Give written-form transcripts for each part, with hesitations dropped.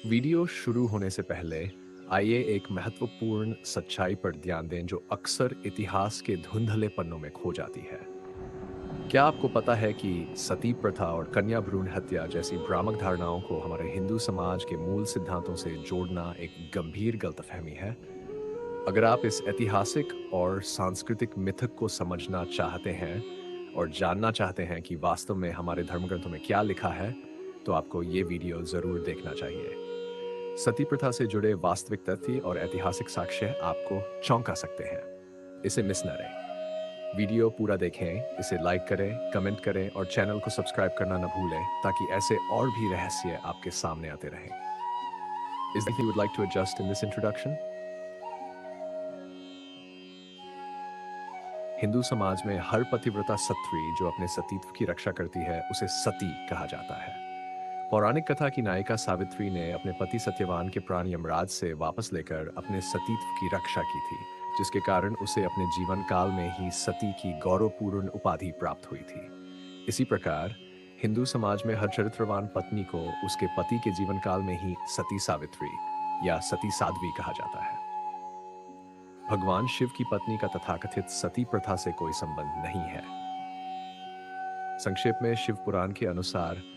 Video शुरू होने से पहले आइए एक महत्वपूर्ण सच्चाई पर ध्यान दें जो अक्सर इतिहास के धुंधले पन्नों में खो जाती है। क्या आपको पता है कि सती प्रथा और कन्या भ्रूण हत्या जैसी भ्रामक धारणाओं को हमारे हिंदू समाज के मूल सिद्धांतों से जोड़ना एक गंभीर गलतफहमी है? अगर आप इस ऐतिहासिक और सांस्कृतिक मिथक को समझना चाहते हैं और जानना चाहते हैं कि वास्तव में हमारे धर्मग्रंथों में क्या लिखा है, तो आपको ये वीडियो जरूर देखना चाहिए। सती प्रथा से जुड़े वास्तविक तथ्य और ऐतिहासिक साक्ष्य आपको चौंका सकते हैं। इसे मिस न करें। वीडियो पूरा देखें, इसे लाइक करें, कमेंट करें और चैनल को सब्सक्राइब करना न भूलें ताकि ऐसे और भी रहस्य आपके सामने आते रहें। Is there anything you would like to adjust in this introduction? Hindu समाज में हर पतिव्रता सत्री जो अपने सतीत्व की रक्षा करती है, उसे सती कहा जाता है। पौराणिक कथा की नायिका सावित्री ने अपने पति सत्यवान के प्राण यमराज से वापस लेकर अपने सतीत्व की रक्षा की थी, जिसके कारण उसे अपने जीवन काल में ही सती की गौरवपूर्ण उपाधि प्राप्त हुई थी। इसी प्रकार हिंदू समाज में हर चरित्रवान पत्नी को उसके पति के जीवन काल में ही सती सावित्री या सती साध्वी कहा जाता है। भगवान शिव की पत्नी का तथाकथित सती प्रथा से कोई संबंध नहीं है। संक्षेप में शिव पुराण के अनुसार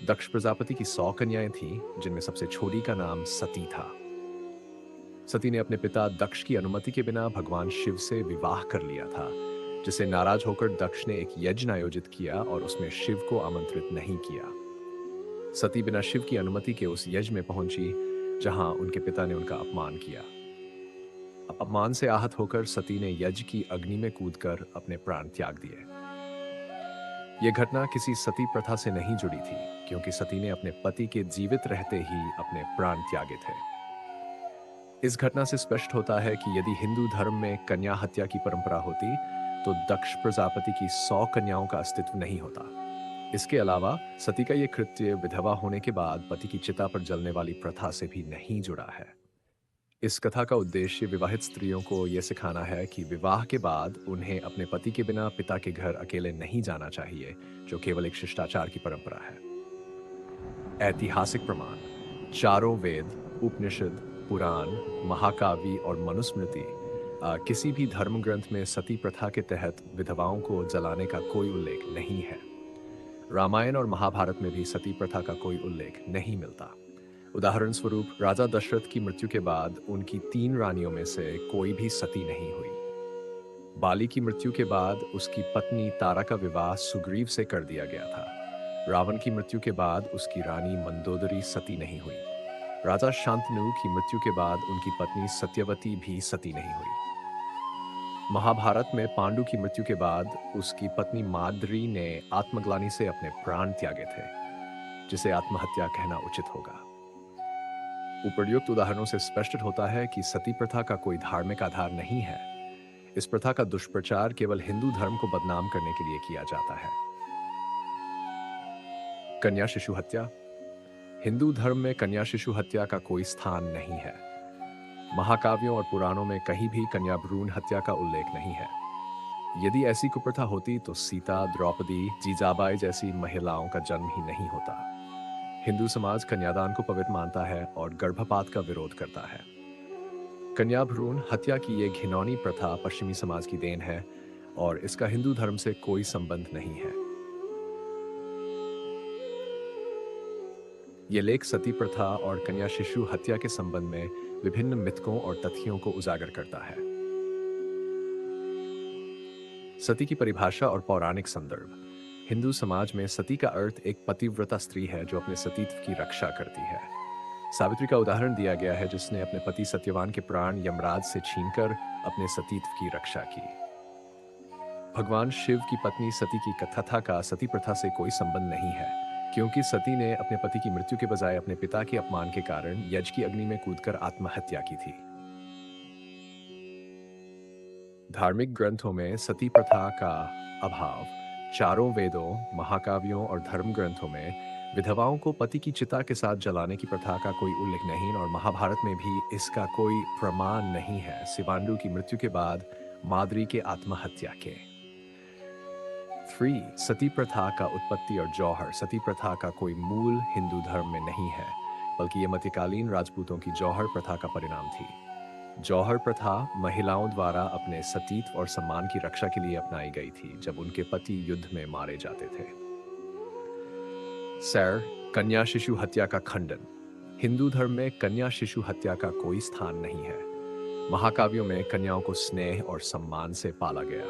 दक्ष प्रजापति की 100 कन्याएं थीं, जिनमें सबसे छोटी का नाम सती था। सती ने अपने पिता दक्ष की अनुमति के बिना भगवान शिव से विवाह कर लिया था, जिसे नाराज होकर दक्ष ने एक यज्ञ आयोजित किया और उसमें शिव को आमंत्रित नहीं किया। सती बिना शिव की अनुमति के उस यज्ञ में पहुंची, जहां उनके पिता ने उनका अपमान किया। अपमान से आहत होकर सती ने यज्ञ की अग्नि में कूदकर अपने प्राण त्याग दिए। यह घटना किसी सती प्रथा से नहीं जुड़ी थी, क्योंकि सती ने अपने पति के जीवित रहते ही अपने प्राण त्यागे थे। इस घटना से स्पष्ट होता है कि यदि हिंदू धर्म में कन्या हत्या की परंपरा होती, तो दक्ष प्रजापति की 100 कन्याओं का अस्तित्व नहीं होता। इसके अलावा सती का यह कृत्य विधवा होने के बाद पति की चिता पर जलने वाली प्रथा से भी नहीं जुड़ा है। इस कथा का उद्देश्य विवाहित स्त्रियों को यह सिखाना है कि विवाह के बाद उन्हें अपने पति के बिना पिता के घर अकेले नहीं जाना चाहिए, जो केवल एक शिष्टाचार की परंपरा है। ऐतिहासिक प्रमाण: चारों वेद, उपनिषद, पुराण, महाकाव्य और मनुस्मृति, किसी भी धर्म ग्रंथ में सती प्रथा के तहत विधवाओं को जलाने का कोई उल्लेख नहीं है। रामायण और महाभारत में भी सती प्रथा का कोई उल्लेख नहीं मिलता। उदाहरण स्वरूप, राजा दशरथ की मृत्यु के बाद उनकी 3 रानियों में से कोई भी सती नहीं हुई। बाली की मृत्यु के बाद उसकी पत्नी तारा का विवाह सुग्रीव से कर दिया गया था। रावण की मृत्यु के बाद उसकी रानी मंदोदरी सती नहीं हुई। राजा शांतनु की मृत्यु के बाद उनकी पत्नी सत्यवती भी सती नहीं हुई। महाभारत में पांडु की मृत्यु के बाद उसकी पत्नी माद्री ने आत्मग्लानि से अपने प्राण त्यागे थे, जिसे आत्महत्या कहना उचित होगा। उपर्युक्त उदाहरणों से स्पष्ट होता है कि सती प्रथा का कोई धार्मिक आधार नहीं है। इस प्रथा का दुष्प्रचार केवल हिंदू धर्म को बदनाम करने के लिए किया जाता है। कन्या शिशु हत्या: हिंदू धर्म में कन्या शिशु हत्या का कोई स्थान नहीं है। महाकाव्यों और पुराणों में कहीं भी कन्या भ्रूण हत्या का उल्लेख नहीं है। यदि ऐसी कुप्रथा होती तो सीता, द्रौपदी, जीजाबाई जैसी महिलाओं का जन्म ही नहीं होता। हिंदू समाज कन्यादान को पवित्र मानता है और गर्भपात का विरोध करता है। कन्या भ्रूण हत्या की यह घिनौनी प्रथा पश्चिमी समाज की देन है और इसका हिंदू धर्म से कोई संबंध नहीं है। यह लेख सती प्रथा और कन्या शिशु हत्या के संबंध में विभिन्न मिथकों और तथ्यों को उजागर करता है। सती की परिभाषा और पौराणिक संदर्भ: हिंदू समाज में सती का अर्थ एक पतिव्रता स्त्री है जो अपने सतीत्व की रक्षा करती है। सावित्री का उदाहरण दिया गया है, जिसने अपने पति सत्यवान के प्राण यमराज से छीनकर अपने सतीत्व की रक्षा की। भगवान शिव की पत्नी सती की कथा का सती प्रथा से कोई संबंध नहीं है, क्योंकि सती ने अपने पति की मृत्यु के बजाय अपने पिता के अपमान के कारण यज्ञ की अग्नि में कूदकर आत्महत्या की थी। धार्मिक ग्रंथों में सती प्रथा का अभाव: चारों वेदों, महाकाव्यों और धर्म ग्रंथों में विधवाओं को पति की चिता के साथ जलाने की प्रथा का कोई उल्लेख नहीं और महाभारत में भी इसका कोई प्रमाण नहीं है, सिवांडु की मृत्यु के बाद माद्री के आत्महत्या के। 3. सती प्रथा का उत्पत्ति और जौहर: सती प्रथा का कोई मूल हिंदू धर्म में नहीं है। बल्कि यह मध्यकालीन राजपूतों की जौहर प्रथा का परिणाम थी। जौहर प्रथा महिलाओं द्वारा अपने सतीत्व और सम्मान की रक्षा के लिए अपनाई गई थी जब उनके पति युद्ध में मारे जाते थे। सैर, कन्या शिशु हत्या का खंडन। हिंदू धर्म में कन्या शिशु हत्या का कोई स्थान नहीं है। महाकाव्यों में कन्याओं को स्नेह और सम्मान से पाला गया।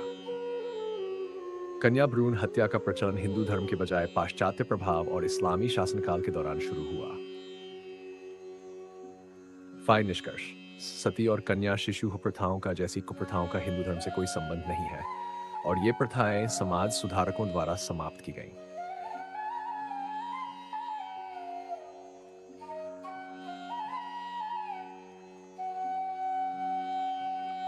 कन्या भ्रूण हत्या का प्रचलन हिंदू धर्म के बजाय पाश्चात्य प्रभाव और इस्लामी शासनकाल के दौरान शुरू हुआ। फाइन निष्कर्ष, सती और कन्या शिशु प्रथाओं का जैसी कुप्रथाओं का हिंदू धर्म से कोई संबंध नहीं है और ये प्रथाएं समाज सुधारकों द्वारा समाप्त की गईं।